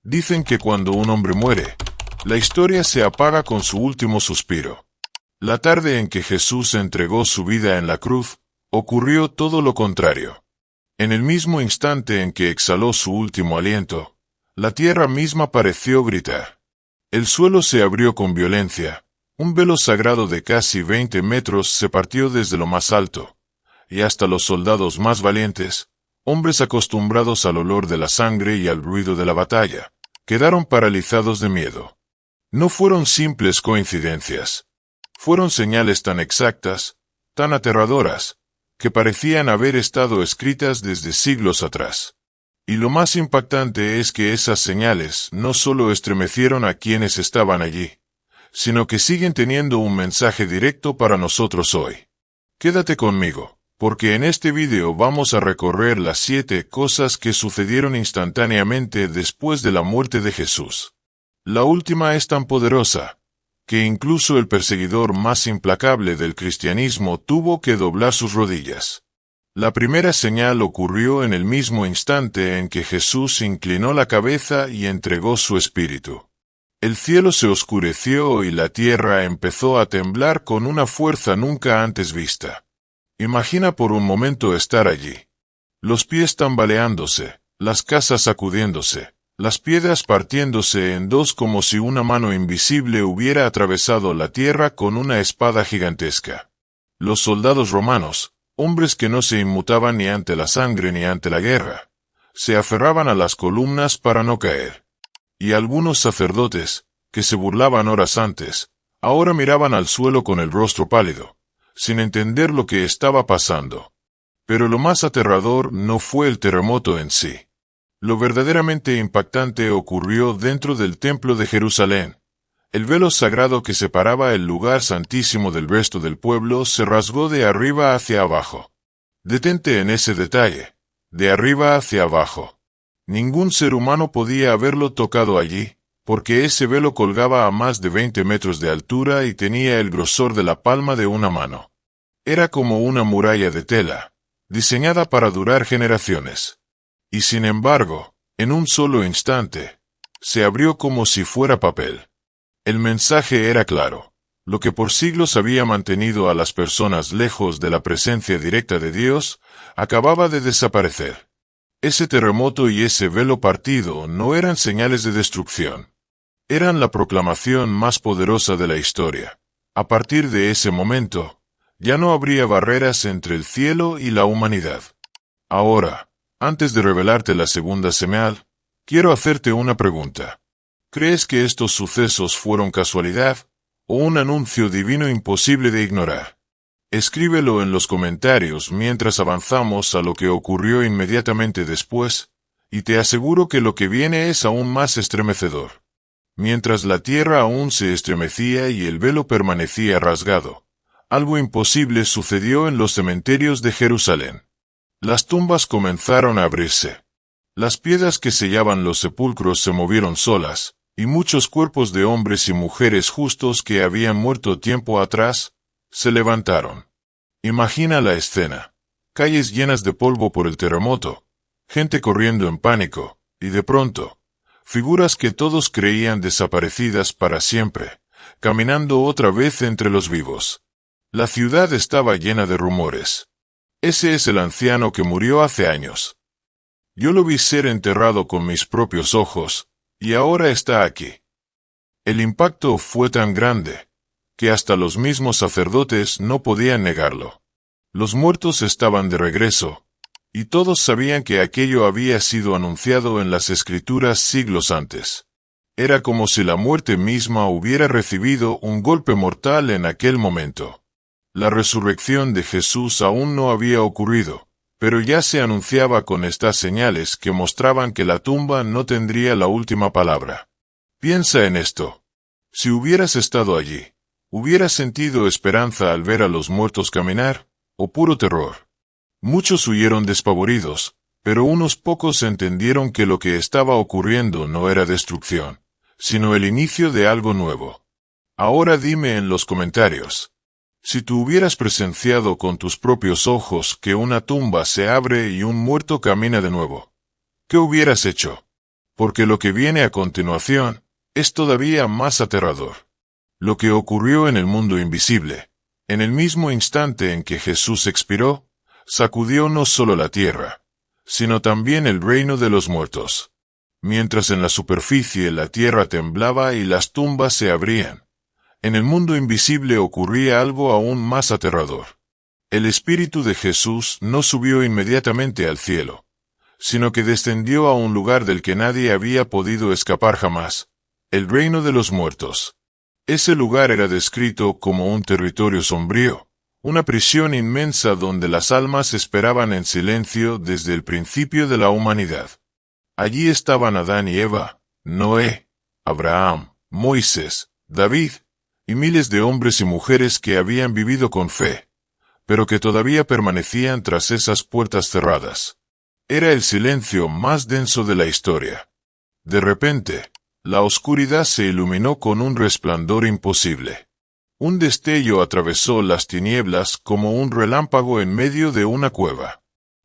Dicen que cuando un hombre muere, la historia se apaga con su último suspiro. La tarde en que Jesús entregó su vida en la cruz, ocurrió todo lo contrario. En el mismo instante en que exhaló su último aliento, la tierra misma pareció gritar. El suelo se abrió con violencia, un velo sagrado de casi 20 metros se partió desde lo más alto, y hasta los soldados más valientes, hombres acostumbrados al olor de la sangre y al ruido de la batalla, quedaron paralizados de miedo. No fueron simples coincidencias. Fueron señales tan exactas, tan aterradoras, que parecían haber estado escritas desde siglos atrás. Y lo más impactante es que esas señales no solo estremecieron a quienes estaban allí, sino que siguen teniendo un mensaje directo para nosotros hoy. Quédate conmigo, porque en este video vamos a recorrer las 7 cosas que sucedieron instantáneamente después de la muerte de Jesús. La última es tan poderosa, que incluso el perseguidor más implacable del cristianismo tuvo que doblar sus rodillas. La primera señal ocurrió en el mismo instante en que Jesús inclinó la cabeza y entregó su espíritu. El cielo se oscureció y la tierra empezó a temblar con una fuerza nunca antes vista. Imagina por un momento estar allí. Los pies tambaleándose, las casas sacudiéndose, las piedras partiéndose en dos como si una mano invisible hubiera atravesado la tierra con una espada gigantesca. Los soldados romanos, hombres que no se inmutaban ni ante la sangre ni ante la guerra, se aferraban a las columnas para no caer. Y algunos sacerdotes, que se burlaban horas antes, ahora miraban al suelo con el rostro pálido, sin entender lo que estaba pasando. Pero lo más aterrador no fue el terremoto en sí. Lo verdaderamente impactante ocurrió dentro del templo de Jerusalén. El velo sagrado que separaba el lugar santísimo del resto del pueblo se rasgó de arriba hacia abajo. Detente en ese detalle, de arriba hacia abajo. Ningún ser humano podía haberlo tocado allí, porque ese velo colgaba a más de 20 metros de altura y tenía el grosor de la palma de una mano. Era como una muralla de tela, diseñada para durar generaciones. Y sin embargo, en un solo instante, se abrió como si fuera papel. El mensaje era claro. Lo que por siglos había mantenido a las personas lejos de la presencia directa de Dios, acababa de desaparecer. Ese terremoto y ese velo partido no eran señales de destrucción. Eran la proclamación más poderosa de la historia. A partir de ese momento, ya no habría barreras entre el cielo y la humanidad. Ahora, antes de revelarte la segunda señal, quiero hacerte una pregunta. ¿Crees que estos sucesos fueron casualidad o un anuncio divino imposible de ignorar? Escríbelo en los comentarios mientras avanzamos a lo que ocurrió inmediatamente después, y te aseguro que lo que viene es aún más estremecedor. Mientras la tierra aún se estremecía y el velo permanecía rasgado, algo imposible sucedió en los cementerios de Jerusalén. Las tumbas comenzaron a abrirse. Las piedras que sellaban los sepulcros se movieron solas, y muchos cuerpos de hombres y mujeres justos que habían muerto tiempo atrás, se levantaron. Imagina la escena. Calles llenas de polvo por el terremoto, gente corriendo en pánico, y de pronto, figuras que todos creían desaparecidas para siempre, caminando otra vez entre los vivos. La ciudad estaba llena de rumores. Ese es el anciano que murió hace años. Yo lo vi ser enterrado con mis propios ojos, y ahora está aquí. El impacto fue tan grande, que hasta los mismos sacerdotes no podían negarlo. Los muertos estaban de regreso, y todos sabían que aquello había sido anunciado en las Escrituras siglos antes. Era como si la muerte misma hubiera recibido un golpe mortal en aquel momento. La resurrección de Jesús aún no había ocurrido, pero ya se anunciaba con estas señales que mostraban que la tumba no tendría la última palabra. Piensa en esto. Si hubieras estado allí, ¿hubieras sentido esperanza al ver a los muertos caminar, o puro terror? Muchos huyeron despavoridos, pero unos pocos entendieron que lo que estaba ocurriendo no era destrucción, sino el inicio de algo nuevo. Ahora dime en los comentarios. Si tú hubieras presenciado con tus propios ojos que una tumba se abre y un muerto camina de nuevo, ¿qué hubieras hecho? porque lo que viene a continuación es todavía más aterrador. Lo que ocurrió en el mundo invisible, en el mismo instante en que Jesús expiró, sacudió no solo la tierra, sino también el reino de los muertos. Mientras en la superficie la tierra temblaba y las tumbas se abrían, en el mundo invisible ocurría algo aún más aterrador. El Espíritu de Jesús no subió inmediatamente al cielo, sino que descendió a un lugar del que nadie había podido escapar jamás, el reino de los muertos. Ese lugar era descrito como un territorio sombrío, una prisión inmensa donde las almas esperaban en silencio desde el principio de la humanidad. Allí estaban Adán y Eva, Noé, Abraham, Moisés, David, y miles de hombres y mujeres que habían vivido con fe, pero que todavía permanecían tras esas puertas cerradas. Era el silencio más denso de la historia. De repente, la oscuridad se iluminó con un resplandor imposible. Un destello atravesó las tinieblas como un relámpago en medio de una cueva.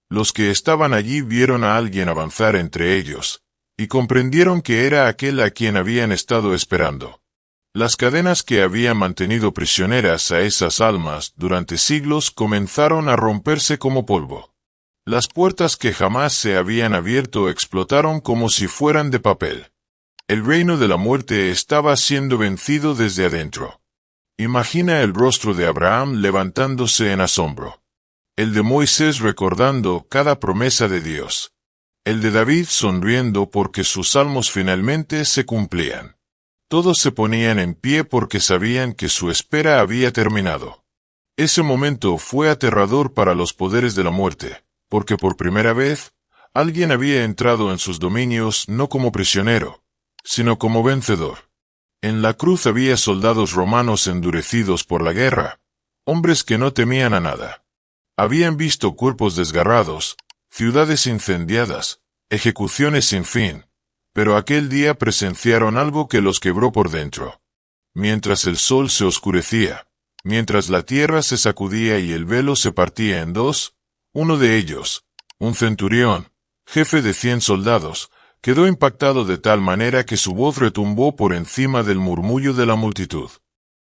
Los que estaban allí vieron a alguien avanzar entre ellos, y comprendieron que era aquel a quien habían estado esperando. Las cadenas que habían mantenido prisioneras a esas almas durante siglos comenzaron a romperse como polvo. Las puertas que jamás se habían abierto explotaron como si fueran de papel. El reino de la muerte estaba siendo vencido desde adentro. Imagina el rostro de Abraham levantándose en asombro. El de Moisés recordando cada promesa de Dios. El de David sonriendo porque sus salmos finalmente se cumplían. Todos se ponían en pie porque sabían que su espera había terminado. Ese momento fue aterrador para los poderes de la muerte, porque por primera vez, alguien había entrado en sus dominios no como prisionero, sino como vencedor. En la cruz había soldados romanos endurecidos por la guerra, hombres que no temían a nada. Habían visto cuerpos desgarrados, ciudades incendiadas, ejecuciones sin fin, pero aquel día presenciaron algo que los quebró por dentro. Mientras el sol se oscurecía, mientras la tierra se sacudía y el velo se partía en dos, uno de ellos, un centurión, jefe de 100 soldados, quedó impactado de tal manera que su voz retumbó por encima del murmullo de la multitud.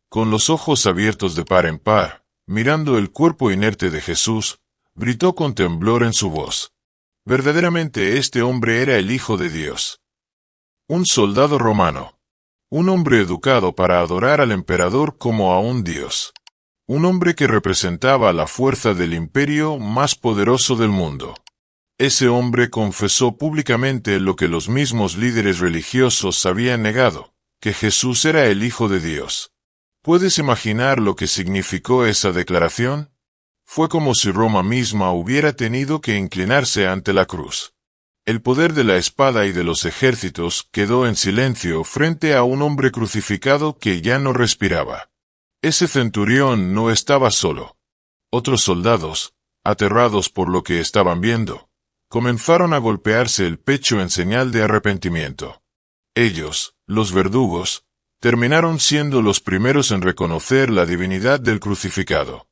Con los ojos abiertos de par en par, mirando el cuerpo inerte de Jesús, gritó con temblor en su voz. Verdaderamente este hombre era el Hijo de Dios. Un soldado romano. Un hombre educado para adorar al emperador como a un dios. Un hombre que representaba la fuerza del imperio más poderoso del mundo. Ese hombre confesó públicamente lo que los mismos líderes religiosos habían negado, que Jesús era el Hijo de Dios. ¿Puedes imaginar lo que significó esa declaración? Fue como si Roma misma hubiera tenido que inclinarse ante la cruz. El poder de la espada y de los ejércitos quedó en silencio frente a un hombre crucificado que ya no respiraba. Ese centurión no estaba solo. Otros soldados, aterrados por lo que estaban viendo, comenzaron a golpearse el pecho en señal de arrepentimiento. Ellos, los verdugos, terminaron siendo los primeros en reconocer la divinidad del crucificado.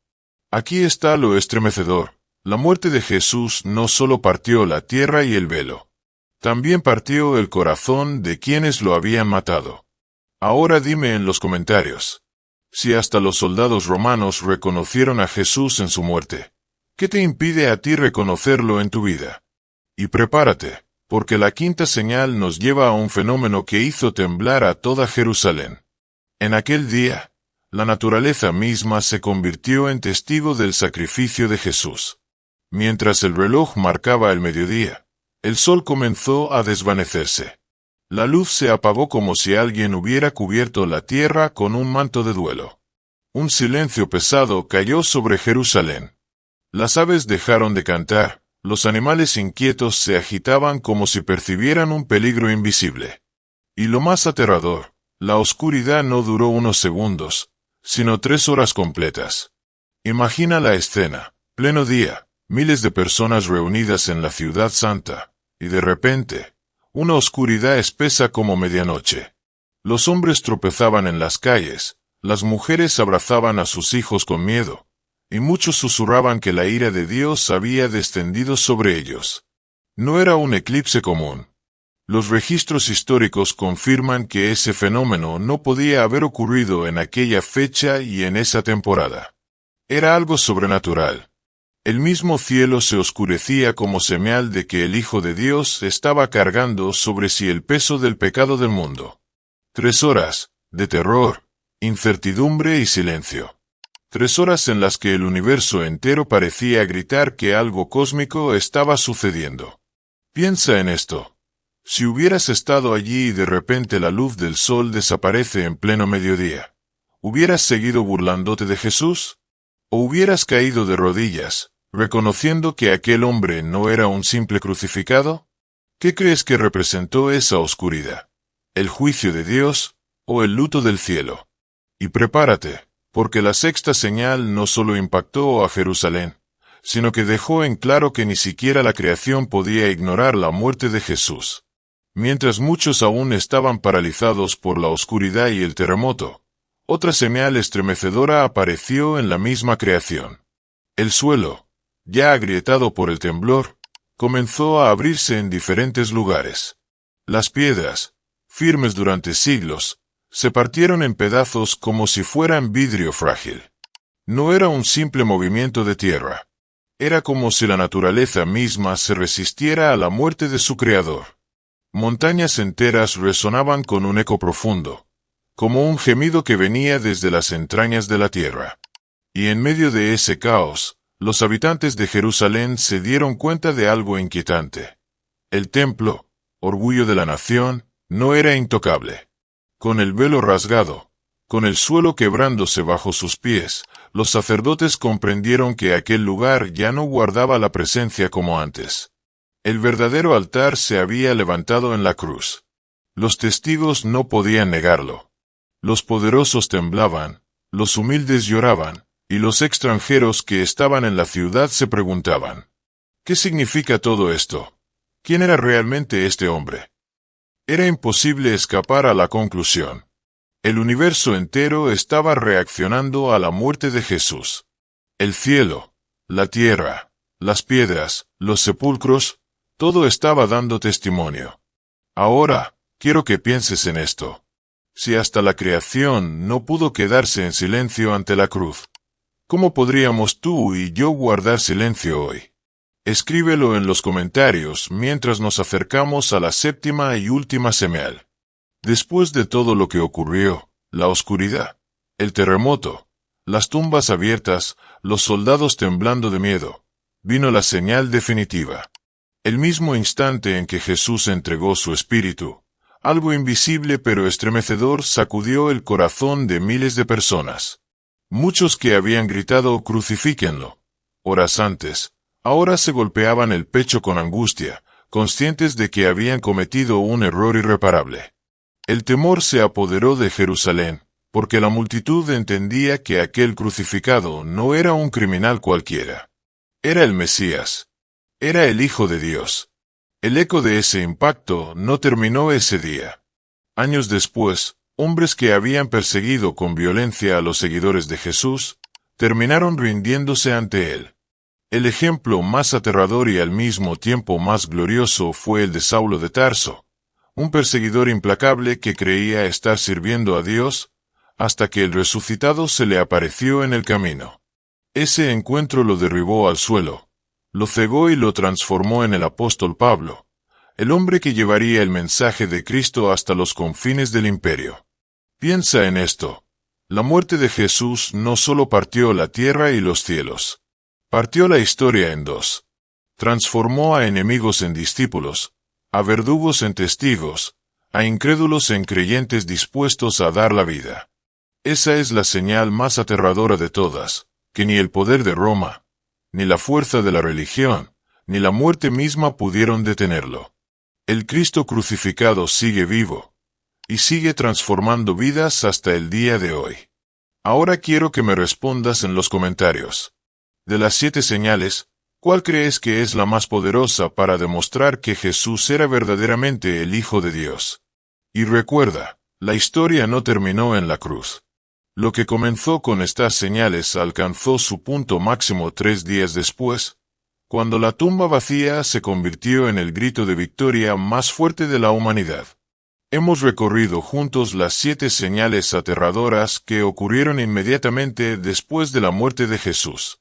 Aquí está lo estremecedor. La muerte de Jesús no solo partió la tierra y el velo, también partió el corazón de quienes lo habían matado. Ahora dime en los comentarios, si hasta los soldados romanos reconocieron a Jesús en su muerte, ¿qué te impide a ti reconocerlo en tu vida? Y prepárate, porque la quinta señal nos lleva a un fenómeno que hizo temblar a toda Jerusalén. En aquel día, la naturaleza misma se convirtió en testigo del sacrificio de Jesús. Mientras el reloj marcaba el mediodía, el sol comenzó a desvanecerse. La luz se apagó como si alguien hubiera cubierto la tierra con un manto de duelo. Un silencio pesado cayó sobre Jerusalén. Las aves dejaron de cantar, los animales inquietos se agitaban como si percibieran un peligro invisible. Y lo más aterrador, la oscuridad no duró unos segundos, sino 3 horas completas. Imagina la escena, pleno día. Miles de personas reunidas en la ciudad santa, y de repente, una oscuridad espesa como medianoche. Los hombres tropezaban en las calles, las mujeres abrazaban a sus hijos con miedo, y muchos susurraban que la ira de Dios había descendido sobre ellos. No era un eclipse común. Los registros históricos confirman que ese fenómeno no podía haber ocurrido en aquella fecha y en esa temporada. Era algo sobrenatural. El mismo cielo se oscurecía como señal de que el Hijo de Dios estaba cargando sobre sí el peso del pecado del mundo. 3 horas de terror, incertidumbre y silencio. 3 horas en las que el universo entero parecía gritar que algo cósmico estaba sucediendo. Piensa en esto. Si hubieras estado allí y de repente la luz del sol desaparece en pleno mediodía, ¿hubieras seguido burlándote de Jesús? ¿O hubieras caído de rodillas, reconociendo que aquel hombre no era un simple crucificado? ¿Qué crees que representó esa oscuridad? ¿El juicio de Dios o el luto del cielo? Y prepárate, porque la sexta señal no solo impactó a Jerusalén, sino que dejó en claro que ni siquiera la creación podía ignorar la muerte de Jesús. Mientras muchos aún estaban paralizados por la oscuridad y el terremoto, otra señal estremecedora apareció en la misma creación. El suelo, ya agrietado por el temblor, comenzó a abrirse en diferentes lugares. Las piedras, firmes durante siglos, se partieron en pedazos como si fueran vidrio frágil. No era un simple movimiento de tierra. Era como si la naturaleza misma se resistiera a la muerte de su creador. Montañas enteras resonaban con un eco profundo, como un gemido que venía desde las entrañas de la tierra. Y en medio de ese caos, los habitantes de Jerusalén se dieron cuenta de algo inquietante. El templo, orgullo de la nación, no era intocable. Con el velo rasgado, con el suelo quebrándose bajo sus pies, los sacerdotes comprendieron que aquel lugar ya no guardaba la presencia como antes. El verdadero altar se había levantado en la cruz. Los testigos no podían negarlo. Los poderosos temblaban, los humildes lloraban, y los extranjeros que estaban en la ciudad se preguntaban: ¿qué significa todo esto? ¿Quién era realmente este hombre? Era imposible escapar a la conclusión. El universo entero estaba reaccionando a la muerte de Jesús. El cielo, la tierra, las piedras, los sepulcros, todo estaba dando testimonio. Ahora, quiero que pienses en esto. Si hasta la creación no pudo quedarse en silencio ante la cruz, ¿cómo podríamos tú y yo guardar silencio hoy? Escríbelo en los comentarios mientras nos acercamos a la séptima y última señal. Después de todo lo que ocurrió, la oscuridad, el terremoto, las tumbas abiertas, los soldados temblando de miedo, vino la señal definitiva. El mismo instante en que Jesús entregó su espíritu, algo invisible pero estremecedor sacudió el corazón de miles de personas. Muchos que habían gritado «crucifíquenlo» horas antes, ahora se golpeaban el pecho con angustia, conscientes de que habían cometido un error irreparable. El temor se apoderó de Jerusalén, porque la multitud entendía que aquel crucificado no era un criminal cualquiera. Era el Mesías. Era el Hijo de Dios. El eco de ese impacto no terminó ese día. Años después, hombres que habían perseguido con violencia a los seguidores de Jesús, terminaron rindiéndose ante él. El ejemplo más aterrador y al mismo tiempo más glorioso fue el de Saulo de Tarso, un perseguidor implacable que creía estar sirviendo a Dios, hasta que el resucitado se le apareció en el camino. Ese encuentro lo derribó al suelo, lo cegó y lo transformó en el apóstol Pablo, el hombre que llevaría el mensaje de Cristo hasta los confines del imperio. Piensa en esto. La muerte de Jesús no solo partió la tierra y los cielos. Partió la historia en dos. Transformó a enemigos en discípulos, a verdugos en testigos, a incrédulos en creyentes dispuestos a dar la vida. Esa es la señal más aterradora de todas, que ni el poder de Roma, ni la fuerza de la religión, ni la muerte misma pudieron detenerlo. El Cristo crucificado sigue vivo, y sigue transformando vidas hasta el día de hoy. Ahora quiero que me respondas en los comentarios. De las 7 señales, ¿cuál crees que es la más poderosa para demostrar que Jesús era verdaderamente el Hijo de Dios? Y recuerda, la historia no terminó en la cruz. Lo que comenzó con estas señales alcanzó su punto máximo 3 días después, cuando la tumba vacía se convirtió en el grito de victoria más fuerte de la humanidad. Hemos recorrido juntos las 7 señales aterradoras que ocurrieron inmediatamente después de la muerte de Jesús.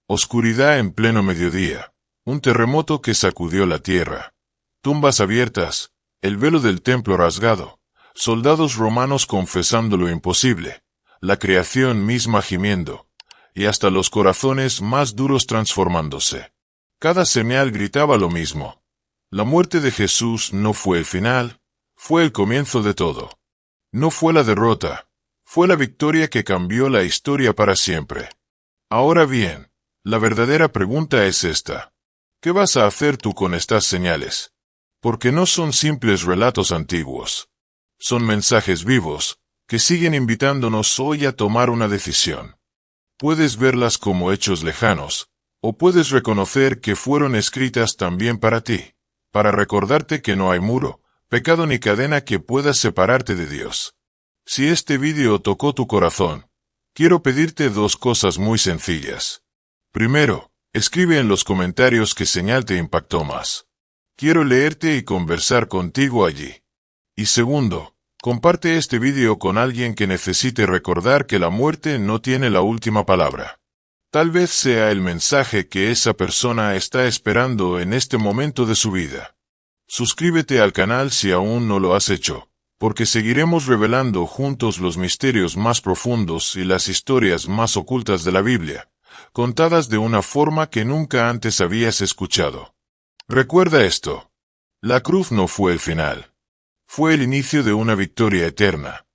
Oscuridad en pleno mediodía, un terremoto que sacudió la tierra, tumbas abiertas, el velo del templo rasgado, soldados romanos confesando lo imposible, la creación misma gimiendo, y hasta los corazones más duros transformándose. Cada señal gritaba lo mismo. La muerte de Jesús no fue el final, fue el comienzo de todo. No fue la derrota, fue la victoria que cambió la historia para siempre. Ahora bien, la verdadera pregunta es esta. ¿Qué vas a hacer tú con estas señales? Porque no son simples relatos antiguos. Son mensajes vivos, que siguen invitándonos hoy a tomar una decisión. Puedes verlas como hechos lejanos, o puedes reconocer que fueron escritas también para ti, para recordarte que no hay muro, pecado ni cadena que pueda separarte de Dios. Si este vídeo tocó tu corazón, quiero pedirte 2 cosas muy sencillas. Primero, escribe en los comentarios qué señal te impactó más. Quiero leerte y conversar contigo allí. Y segundo, comparte este vídeo con alguien que necesite recordar que la muerte no tiene la última palabra. Tal vez sea el mensaje que esa persona está esperando en este momento de su vida. Suscríbete al canal si aún no lo has hecho, porque seguiremos revelando juntos los misterios más profundos y las historias más ocultas de la Biblia, contadas de una forma que nunca antes habías escuchado. Recuerda esto. La cruz no fue el final. Fue el inicio de una victoria eterna.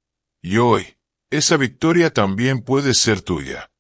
Y hoy, esa victoria también puede ser tuya.